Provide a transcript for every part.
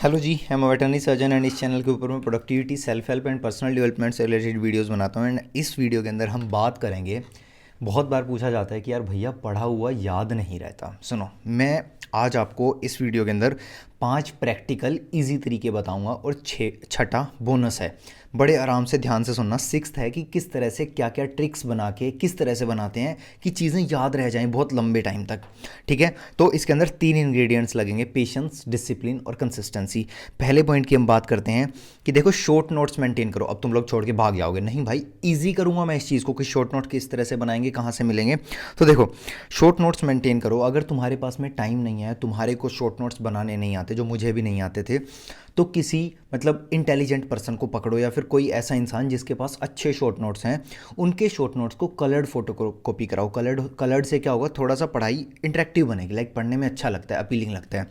Hello ji, I am veterinary surgeon and इस channel के ऊपर मैं productivity, self help and personal development से रिलेटेड वीडियोस बनाता हूँ। एंड इस वीडियो के अंदर हम बात करेंगे। बहुत बार पूछा जाता है कि यार भैया पढ़ा हुआ याद नहीं रहता। सुनो, मैं आज आपको इस वीडियो के अंदर 5 प्रैक्टिकल इजी तरीके बताऊंगा और छठा बोनस है। बड़े आराम से ध्यान से सुनना। सिक्स्थ है कि किस तरह से क्या क्या ट्रिक्स बना के किस तरह से बनाते हैं कि चीज़ें याद रह जाएं बहुत लंबे टाइम तक। ठीक है, तो इसके अंदर 3 इंग्रेडिएंट्स लगेंगे: पेशेंस, डिसिप्लिन और कंसिस्टेंसी। पहले पॉइंट की हम बात करते हैं कि देखो, शॉर्ट नोट्स मेंटेन करो। अब तुम लोग छोड़ के भाग जाओगे, नहीं भाई ईजी करूंगा मैं इस चीज़ को कि शॉर्ट नोट किस तरह से बनाएंगे, कहाँ से मिलेंगे। तो देखो, शॉर्ट नोट्स मेंटेन करो। अगर तुम्हारे पास में टाइम नहीं है, तुम्हारे को शॉर्ट नोट्स बनाने नहीं आते, जो मुझे भी नहीं आते थे, तो किसी मतलब इंटेलिजेंट पर्सन को पकड़ो या फिर कोई ऐसा इंसान जिसके पास अच्छे शॉर्ट नोट्स हैं, उनके शॉर्ट नोट्स को कलर्ड फोटो कॉपी कराओ। कलर्ड से क्या होगा, थोड़ा सा पढ़ाई इंटरेक्टिव बनेगी, लाइक पढ़ने में अच्छा लगता है, अपीलिंग लगता है।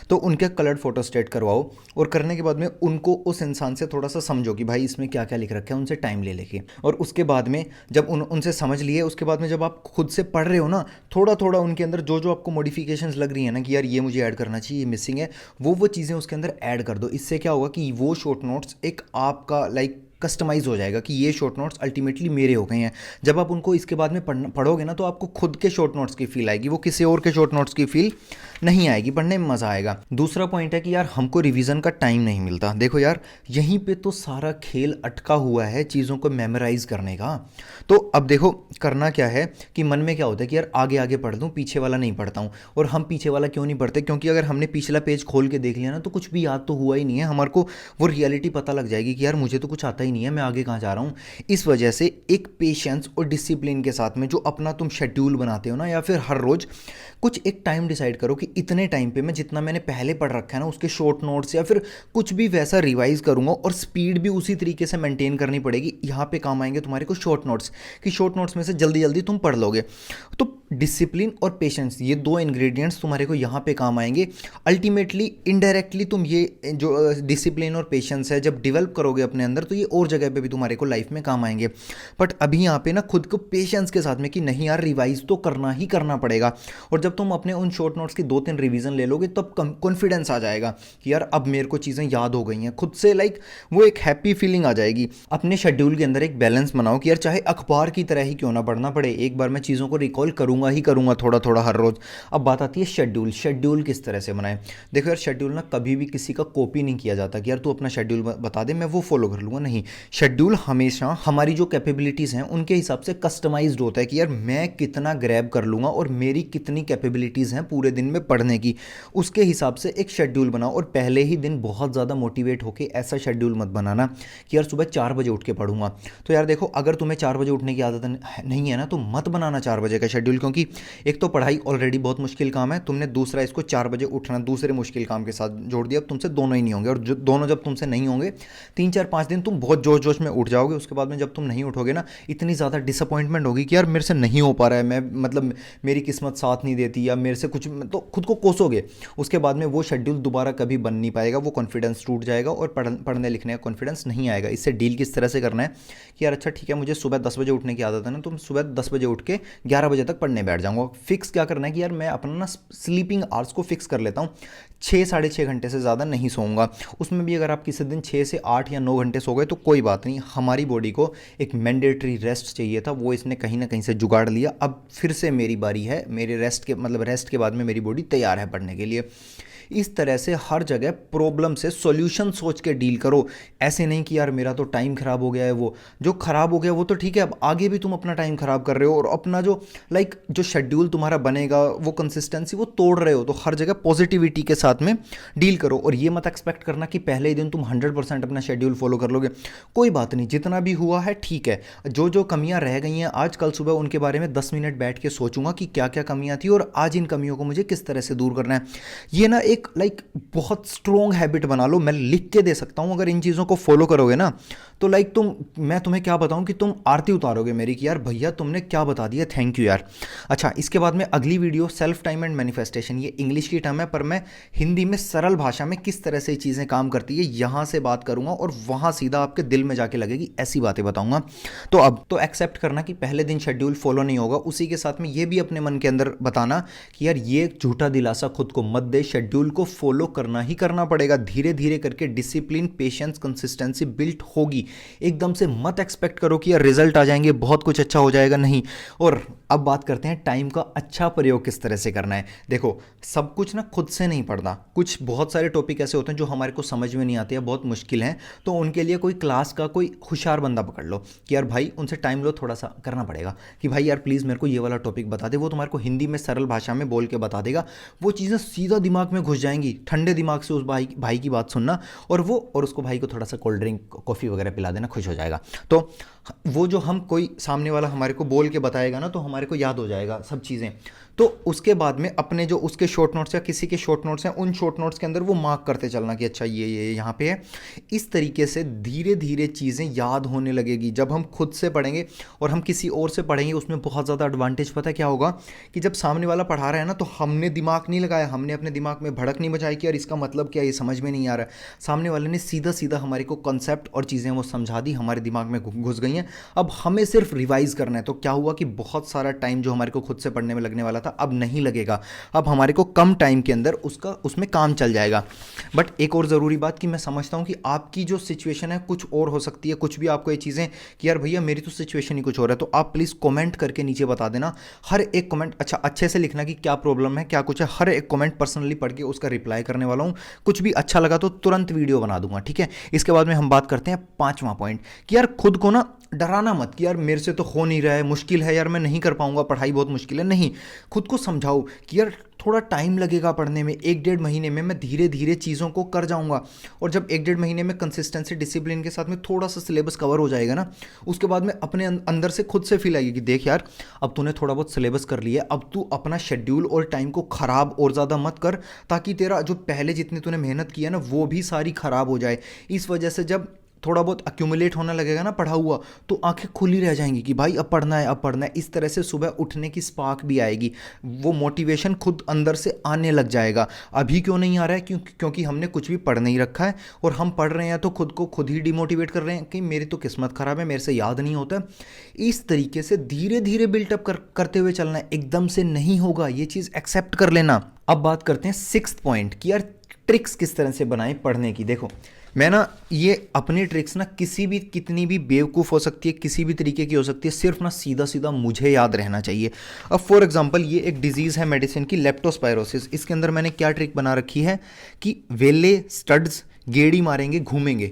तो उनके कलर्ड फोटो स्टेट करवाओ और करने के बाद में उनको उस इंसान से थोड़ा सा समझो कि भाई इसमें क्या क्या लिख रखा है, उनसे टाइम ले लेके। और उसके बाद में जब उनसे समझ लिए, उसके बाद में जब आप खुद से पढ़ रहे हो ना, थोड़ा थोड़ा उनके अंदर जो जो आपको मॉडिफिकेशंस लग रही है ना कि यार ये मुझे ऐड करना चाहिए, ये मिसिंग है, वो चीज़ें उसके अंदर ऐड कर दो। इससे क्या होगा कि वो शॉर्ट नोट्स एक आपका लाइक कस्टमाइज हो जाएगा कि ये शॉर्ट नोट्स अल्टीमेटली मेरे हो गए हैं। जब आप उनको इसके बाद में पढ़ोगे ना, तो आपको खुद के शॉर्ट नोट्स की फील आएगी, वो किसी और के शॉर्ट नोट्स की फील नहीं आएगी, पढ़ने में मज़ा आएगा। दूसरा पॉइंट है कि यार हमको रिवीजन का टाइम नहीं मिलता। देखो यार, यहीं पे तो सारा खेल अटका हुआ है चीज़ों को मेमोराइज करने का। तो अब देखो, करना क्या है कि मन में क्या होता है कि यार आगे आगे पढ़ दूँ, पीछे वाला नहीं पढ़ता हूँ। और हम पीछे वाला क्यों नहीं पढ़ते? क्योंकि अगर हमने पिछला पेज खोल के देख लिया ना, तो कुछ भी याद तो हुआ ही नहीं है हमारे को। वो रियलिटी पता लग जाएगी कि यार मुझे तो कुछ आता ही नहीं है, मैं आगे कहाँ जा रहा हूँ। इस वजह से एक पेशेंस और डिसिप्लिन के साथ में जो अपना तुम शेड्यूल बनाते हो ना, या फिर हर रोज कुछ एक टाइम डिसाइड करो कि इतने टाइम पे मैं जितना मैंने पहले पढ़ रखा है ना, उसके शॉर्ट नोट्स या फिर कुछ भी वैसा रिवाइज करूंगा। और स्पीड भी उसी तरीके से मेंटेन करनी पड़ेगी। यहाँ पे काम आएंगे तुम्हारे को शॉर्ट नोट्स, कि शॉर्ट नोट्स में से जल्दी जल्दी तुम पढ़ लोगे। तो डिसिप्लिन और पेशेंस, ये 2 इंग्रेडिएंट्स तुम्हारे को यहाँ पे काम आएंगे। अल्टीमेटली इनडायरेक्टली तुम ये जो डिसिप्लिन और पेशेंस है जब डेवलप करोगे अपने अंदर, तो ये और जगह पे भी तुम्हारे को लाइफ में काम आएंगे। बट अभी यहाँ पे ना खुद को पेशेंस के साथ में कि नहीं यार, रिवाइज तो करना ही करना पड़ेगा। और जब तुम अपने उन शॉर्ट नोट्स की 2-3 रिवीजन ले लोगे, तब कॉन्फिडेंस आ जाएगा कि यार अब मेरे को चीज़ें याद हो गई हैं खुद से। लाइक वो एक हैप्पी फीलिंग आ जाएगी। अपने शेड्यूल के अंदर एक बैलेंस बनाओ कि यार चाहे अखबार की तरह ही क्यों ना पढ़ना पड़े, एक बार मैं चीज़ों को रिकॉल करूंगा ही करूंगा, थोड़ा थोड़ा हर रोज। अब बात आती है शेड्यूल। शेड्यूल किस तरह से बनाए? देखो यार, शेड्यूल ना कभी भी किसी का कॉपी नहीं किया जाता कि यार तू अपना शेड्यूल बता दे, मैं वो फॉलो कर लूँगा। नहीं, शेड्यूल हमेशा हमारी जो कैपेबिलिटीज़ हैं उनके हिसाब से कस्टमाइज्ड होता है कि यार मैं कितना ग्रैब कर लूँगा और मेरी कितनी कैपेबिलिटीज़ हैं पूरे दिन में पढ़ने की, उसके हिसाब से एक शेड्यूल बनाओ। और पहले ही दिन बहुत ज़्यादा मोटिवेट होकर ऐसा शेड्यूल मत बनाना कि यार सुबह 4 बजे उठ के पढ़ूंगा। तो यार देखो, अगर तुम्हें 4 बजे उठने की आदत नहीं है ना, तो मत बनाना 4 बजे का शेड्यूल, क्योंकि एक तो पढ़ाई ऑलरेडी बहुत मुश्किल काम है, तुमने दूसरा इसको 4 बजे उठना दूसरे मुश्किल काम के साथ जोड़ दिया। अब तुमसे दोनों ही नहीं होंगे, और जो दोनों जब तुमसे नहीं होंगे, 3-4-5 दिन तुम बहुत जोश जोश में उठ जाओगे। उसके बाद में जब तुम नहीं उठोगे ना, इतनी ज़्यादा डिसअपॉइंटमेंट होगी कि यार मेरे से नहीं हो पा रहा है, मैं मतलब मेरी किस्मत साथ नहीं देती, या मेरे से कुछ, तो खुद को कोसोगे। उसके बाद में वो शेड्यूल दोबारा कभी बन नहीं पाएगा, वो कॉन्फिडेंस टूट जाएगा और पढ़ने लिखने का कॉन्फिडेंस नहीं आएगा। इससे डील किस तरह से करना है कि यार अच्छा ठीक है, मुझे सुबह 10 बजे उठने की आदत है ना, तो सुबह 10 बजे उठ के 11 बजे तक पढ़ने बैठ जाऊँगा। फिक्स क्या करना है कि यार मैं अपना ना स्लीपिंग आवर्स को फिक्स कर लेता हूँ। 6-6.5 घंटे से ज़्यादा नहीं सोऊंगा। उसमें भी अगर आप किसी दिन 6 से 8 या 9 घंटे सो गए तो कोई बात नहीं, हमारी बॉडी को एक मैंडेटरी रेस्ट चाहिए था, वो इसने कहीं ना कहीं से जुगाड़ लिया। अब फिर से मेरी बारी है, मेरे रेस्ट के बाद में मेरी बॉडी तैयार है पढ़ने के लिए। इस तरह से हर जगह प्रॉब्लम से सॉल्यूशन सोच के डील करो। ऐसे नहीं कि यार मेरा तो टाइम ख़राब हो गया है, वो जो ख़राब हो गया वो तो ठीक है, अब आगे भी तुम अपना टाइम ख़राब कर रहे हो और अपना जो जो शेड्यूल तुम्हारा बनेगा, वो कंसिस्टेंसी वो तोड़ रहे हो। तो हर जगह पॉजिटिविटी के साथ में डील करो। और ये मत एक्सपेक्ट करना कि पहले ही दिन तुम 100% अपना शेड्यूल फॉलो कर लोगे। कोई बात नहीं, जितना भी हुआ है ठीक है। जो जो कमियां रह गई हैं, आज कल सुबह उनके बारे में 10 मिनट बैठ के सोचूंगा कि क्या क्या कमियां थी और आज इन कमियों को मुझे किस तरह से दूर करना है। ये ना एक बहुत स्ट्रॉन्ग हैबिट बना लो। मैं लिख के दे सकता हूं, अगर इन चीज़ों को फॉलो करोगे ना, तो मैं तुम्हें क्या बताऊं कि तुम आरती उतारोगे मेरी कि यार भैया तुमने क्या बता दिया, थैंक यू यार। अच्छा, इसके बाद में अगली video self time and manifestation, ये इंग्लिश की टर्म है पर मैं हिंदी में सरल भाषा में किस तरह से चीज़ें काम करती है यहाँ से बात करूंगा और वहाँ सीधा आपके दिल में जाके लगेगी, ऐसी बातें बताऊंगा। तो अब तो एक्सेप्ट करना कि पहले दिन शेड्यूल फॉलो नहीं होगा। उसी के साथ में ये भी अपने मन के अंदर बताना कि यार ये झूठा दिलासा खुद को मत दे, शेड्यूल को फॉलो करना ही करना पड़ेगा। धीरे धीरे करके डिसिप्लिन, पेशेंस, कंसिस्टेंसी बिल्ट होगी। एकदम से मत एक्सपेक्ट करो कि यार रिजल्ट आ जाएंगे, बहुत कुछ अच्छा हो जाएगा, नहीं। और अब बात करते हैं टाइम का अच्छा प्रयोग किस तरह से करना है। देखो, सब कुछ ना खुद से नहीं पढ़ना। कुछ बहुत सारे टॉपिक ऐसे होते हैं जो हमारे को समझ में नहीं आते या बहुत मुश्किल हैं, तो उनके लिए कोई क्लास का कोई होशियार बंदा पकड़ लो कि यार भाई उनसे टाइम लो, थोड़ा सा करना पड़ेगा कि भाई यार प्लीज़ मेरे को ये वाला टॉपिक बता दे। वो तुम्हारे को हिंदी में सरल भाषा में बोल के बता देगा। वो चीज़ें सीधा दिमाग में घुस जाएंगी। ठंडे दिमाग से उस भाई की बात सुनना, और उसको भाई को थोड़ा सा कोल्ड ड्रिंक, कॉफ़ी वगैरह पिला देना, खुश हो जाएगा। तो वो जो हम कोई सामने वाला हमारे को बोल के बताएगा ना, तो हमारे को याद हो जाएगा सब चीज़ें। तो उसके बाद में अपने जो उसके शॉर्ट नोट्स या किसी के शॉर्ट नोट्स हैं, उन शॉर्ट नोट्स के अंदर वो मार्क करते चलना कि अच्छा ये यहाँ पे है। इस तरीके से धीरे धीरे चीज़ें याद होने लगेगी। जब हम खुद से पढ़ेंगे और हम किसी और से पढ़ेंगे, उसमें बहुत ज़्यादा एडवांटेज पता है क्या होगा कि जब सामने वाला पढ़ा रहा है ना, तो हमने दिमाग नहीं लगाया, हमने अपने दिमाग में भड़क नहीं बजाई कि यार इसका मतलब क्या, ये समझ में नहीं आ रहा है। सामने वाले ने सीधा सीधा हमारे को कॉन्सेप्ट और चीज़ें वो समझा दी, हमारे दिमाग में घुस गई हैं। अब हमें सिर्फ रिवाइज करना है। तो क्या हुआ कि बहुत सारा टाइम जो हमारे को खुद से पढ़ने में लगने वाला था, अब नहीं लगेगा। अब हमारे को कम टाइम के अंदर उसमें काम चल जाएगा। बट एक और ज़रूरी बात कि मैं समझता हूँ कि आपकी जो सिचुएशन है कुछ और हो सकती है। कुछ भी आपको ये चीज़ें कि यार भैया मेरी तो सिचुएशन ही कुछ और है, तो आप प्लीज़ कमेंट करके नीचे बता देना। हर एक कमेंट अच्छे से लिखना कि क्या प्रॉब्लम है, क्या कुछ है। हर एक कमेंट पर्सनली पढ़ के उसका रिप्लाई करने वाला हूँ। कुछ भी अच्छा लगा तो तुरंत वीडियो बना दूंगा, ठीक है। इसके बाद में हम बात करते हैं 5वां पॉइंट कि यार खुद को ना डराना मत कि यार मेरे से तो हो नहीं रहा है, मुश्किल है यार, मैं नहीं कर पाऊंगा, पढ़ाई बहुत मुश्किल है। नहीं, खुद को समझाओ कि यार थोड़ा टाइम लगेगा पढ़ने में, 1-1.5 महीने में मैं धीरे धीरे चीज़ों को कर जाऊंगा। और जब 1-1.5 महीने में कंसिस्टेंसी, डिसिप्लिन के साथ में थोड़ा सा सिलेबस कवर हो जाएगा ना, उसके बाद में अपने अंदर से खुद से फील आएगी कि देख यार अब तूने थोड़ा बहुत सिलेबस कर लिया, अब तू अपना शेड्यूल और टाइम को ख़राब और ज़्यादा मत कर, ताकि तेरा जो पहले जितनी तूने मेहनत की है ना, वो भी सारी ख़राब हो जाए। इस वजह से जब थोड़ा बहुत अक्यूमुलेट होने लगेगा ना पढ़ा हुआ, तो आंखें खुली रह जाएंगी कि भाई अब पढ़ना है, अब पढ़ना है। इस तरह से सुबह उठने की स्पार्क भी आएगी, वो मोटिवेशन खुद अंदर से आने लग जाएगा। अभी क्यों नहीं आ रहा है? क्योंकि हमने कुछ भी पढ़ नहीं रखा है, और हम पढ़ रहे हैं तो खुद को खुद ही डिमोटिवेट कर रहे हैं कि मेरी तो किस्मत ख़राब है, मेरे से याद नहीं होता। इस तरीके से धीरे धीरे बिल्टअप करते हुए चलना है। एकदम से नहीं होगा, ये चीज़ एक्सेप्ट कर लेना। अब बात करते हैं 6th पॉइंट कि यार ट्रिक्स किस तरह से बनाएं पढ़ने की। देखो, मैं ना ये अपनी ट्रिक्स ना कितनी भी बेवकूफ़ हो सकती है, किसी भी तरीके की हो सकती है, सिर्फ ना सीधा सीधा मुझे याद रहना चाहिए। अब फॉर एग्जांपल ये एक डिजीज़ है मेडिसिन की, लेप्टोस्पायरोसिस। इसके अंदर मैंने क्या ट्रिक बना रखी है कि वेले स्टड्स गेड़ी मारेंगे, घूमेंगे,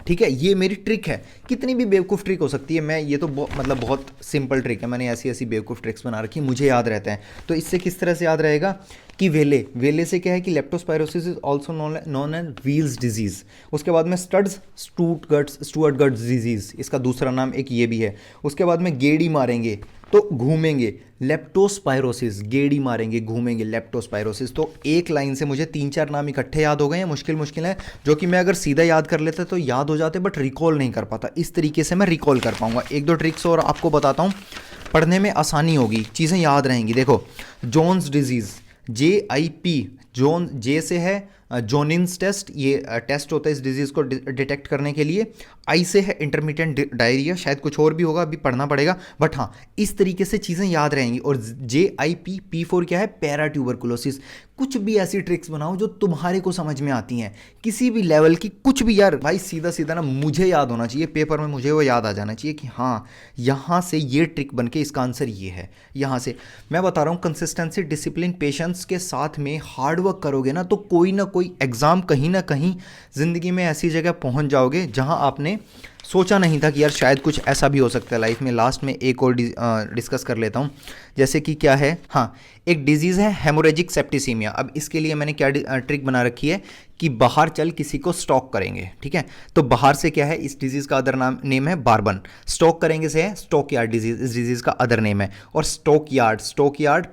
ठीक है। ये मेरी ट्रिक है। कितनी भी बेवकूफ़ ट्रिक हो सकती है, मैं ये तो मतलब बहुत सिंपल ट्रिक है, मैंने ऐसी बेवकूफ़ ट्रिक्स बना रखी है, मुझे याद रहता है। तो इससे किस तरह से याद रहेगा कि वेले से क्या है कि leptospirosis is also known as Weil's disease. उसके बाद में स्टड्स, स्टुअर्ट-गट्स डिजीज़, इसका दूसरा नाम एक ये भी है। उसके बाद में गेड़ी मारेंगे तो घूमेंगे, लेप्टोस्पायरोसिस, गेड़ी मारेंगे घूमेंगे, लेप्टोस्पायरोसिस। तो एक लाइन से मुझे 3-4 नाम इकट्ठे याद हो गए हैं। मुश्किल है, जो कि मैं अगर सीधा याद कर लेता तो याद हो जाते, बट रिकॉल नहीं कर पाता। इस तरीके से मैं रिकॉल कर पाऊंगा। 1-2 ट्रिक्स और आपको बताता हूँ, पढ़ने में आसानी होगी, चीज़ें याद रहेंगी। देखो, जोन्स डिजीज़, JIP, जे से है जोनिन्स टेस्ट, ये टेस्ट होता है इस डिजीज़ को डिटेक्ट करने के लिए। आई से है इंटरमिटेंट डायरिया, शायद कुछ और भी होगा, अभी पढ़ना पड़ेगा, बट हाँ इस तरीके से चीज़ें याद रहेंगी। और JIP, P4 क्या है? Para tuberculosis. कुछ भी ऐसी ट्रिक्स बनाओ जो तुम्हारे को समझ में आती हैं, किसी भी लेवल की, कुछ भी यार भाई, सीधा सीधा ना मुझे याद होना चाहिए, पेपर में मुझे वो याद आ जाना चाहिए कि हाँ यहाँ से ये ट्रिक बन के इसका आंसर ये है। यहाँ से मैं बता रहा हूँ, कंसिस्टेंसी, डिसिप्लिन, पेशेंस के साथ में हार्डवर्क करोगे ना, तो कोई ना कोई एग्ज़ाम कहीं ना कहीं ज़िंदगी में ऐसी जगह पहुँच जाओगे जहाँ आपने सोचा नहीं था कि यार शायद कुछ ऐसा भी हो सकता है लाइफ में। लास्ट में एक और डिस्कस कर लेता हूँ, जैसे कि क्या है, हाँ एक डिजीज़ है हेमोरेजिक सेप्टिसीमिया। अब इसके लिए मैंने क्या ट्रिक बना रखी है कि बाहर चल किसी को स्टॉक करेंगे, ठीक है। तो बाहर से क्या है, इस डिजीज़ का अदर नेम है बार्बन। स्टॉक करेंगे से है स्टॉक यार्ड डिजीज़, इस डिजीज़ का अदर नेम है। और स्टॉक यार्ड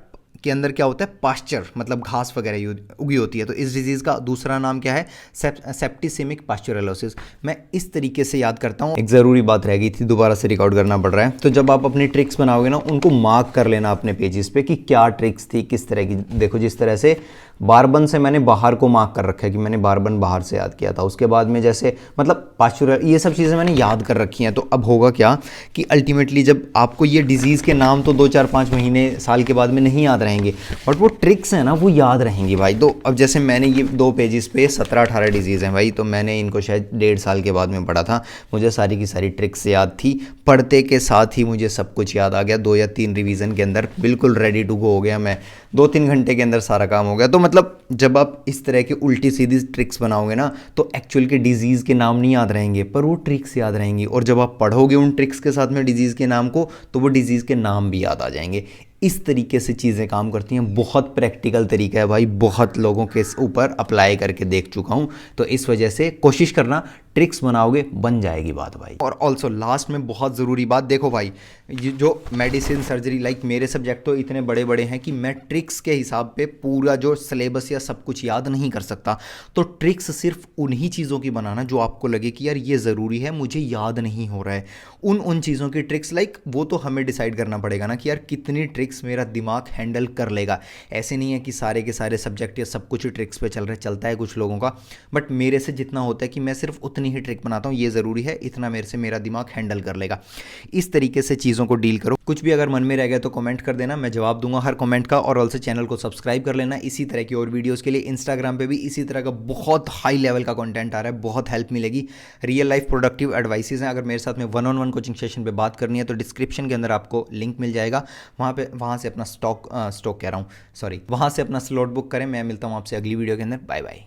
के अंदर क्या होता है? पास्चर, मतलब घास वगैरह उगी होती है। तो इस डिजीज़ का दूसरा नाम क्या है? सेप्टिसिमिक पास्चुरेलोसिस। मैं इस तरीके से याद करता हूँ। एक ज़रूरी बात रह गई थी, दोबारा से रिकॉर्ड करना पड़ रहा है। तो जब आप अपनी ट्रिक्स बनाओगे ना, उनको मार्क कर लेना अपने पेजेस पे कि क्या ट्रिक्स थी, किस तरह की। देखो, जिस तरह से बारबन से मैंने बाहर को मार्क कर रखा है कि मैंने बारबन बाहर से याद किया था। उसके बाद में जैसे मतलब पास्चुरल, ये सब चीज़ें मैंने याद कर रखी हैं। तो अब होगा क्या कि अल्टीमेटली जब आपको ये डिजीज़ के नाम तो 2 4 5 महीने साल के बाद में नहीं याद रहेंगे, बट वो ट्रिक्स हैं ना वो याद रहेंगी भाई। तो अब जैसे मैंने ये 2 पेजेस पे 17 18 डिजीज़ हैं भाई, तो मैंने इनको शायद 1.5 साल के बाद में पढ़ा था। मुझे सारी की सारी ट्रिक्स याद थी, पढ़ते के साथ ही मुझे सब कुछ याद आ गया। 2 या 3 रिवीजन के अंदर बिल्कुल रेडी टू गो हो गया मैं, 2 3 घंटे के अंदर सारा काम हो गया। तो मतलब जब आप इस तरह की उल्टी सीधी ट्रिक्स बनाओगे ना, तो एक्चुअल के डिजीज़ के नाम नहीं याद रहेंगे, पर वो ट्रिक्स याद रहेंगी। और जब आप पढ़ोगे उन ट्रिक्स के साथ में डिजीज़ के नाम को, तो वो डिजीज़ के नाम भी याद आ जाएंगे। इस तरीके से चीज़ें काम करती हैं। बहुत प्रैक्टिकल तरीका है भाई, बहुत लोगों के ऊपर अप्लाई करके देख चुका हूँ। तो इस वजह से कोशिश करना, ट्रिक्स बनाओगे बन जाएगी बात भाई। और ऑल्सो लास्ट में बहुत ज़रूरी बात, देखो भाई, ये जो मेडिसिन सर्जरी लाइक मेरे सब्जेक्ट तो इतने बड़े बड़े हैं कि मैं ट्रिक्स के हिसाब पे पूरा जो सिलेबस या सब कुछ याद नहीं कर सकता। तो ट्रिक्स सिर्फ उन्हीं चीज़ों की बनाना जो आपको लगे कि यार ये ज़रूरी है, मुझे याद नहीं हो रहा है, उन चीज़ों की ट्रिक्स। लाइक वो तो हमें डिसाइड करना पड़ेगा ना कि यार कितनी ट्रिक्स मेरा दिमाग हैंडल कर लेगा। ऐसे नहीं है कि सारे के सारे सब्जेक्ट या सब कुछ ट्रिक्स पे चलता है कुछ लोगों का, बट मेरे से जितना होता है कि मैं सिर्फ उतनी ही ट्रिक बनाता हूँ, ये ज़रूरी है, इतना मेरे से मेरा दिमाग हैंडल कर लेगा। इस तरीके से चीज़ों को डील करो। कुछ भी अगर मन में रह गया तो कमेंट कर देना, मैं जवाब दूंगा हर कमेंट का। और ऑल्सो चैनल को सब्सक्राइब कर लेना इसी तरह की और वीडियोज़ के लिए। इंस्टाग्राम पे भी इसी तरह का बहुत हाई लेवल का कंटेंट आ रहा है, बहुत हेल्प मिलेगी। रियल लाइफ प्रोडक्टिव एडवाइसेज हैं। अगर मेरे साथ में 1-on-1 कोचिंग सेशन पे बात करनी है तो डिस्क्रिप्शन के अंदर आपको लिंक मिल जाएगा, वहाँ से अपना स्टॉक कह रहा हूँ, सॉरी, वहाँ से अपना स्लॉट बुक करें। मैं मिलता हूँ आपसे अगली वीडियो के अंदर। Bye bye.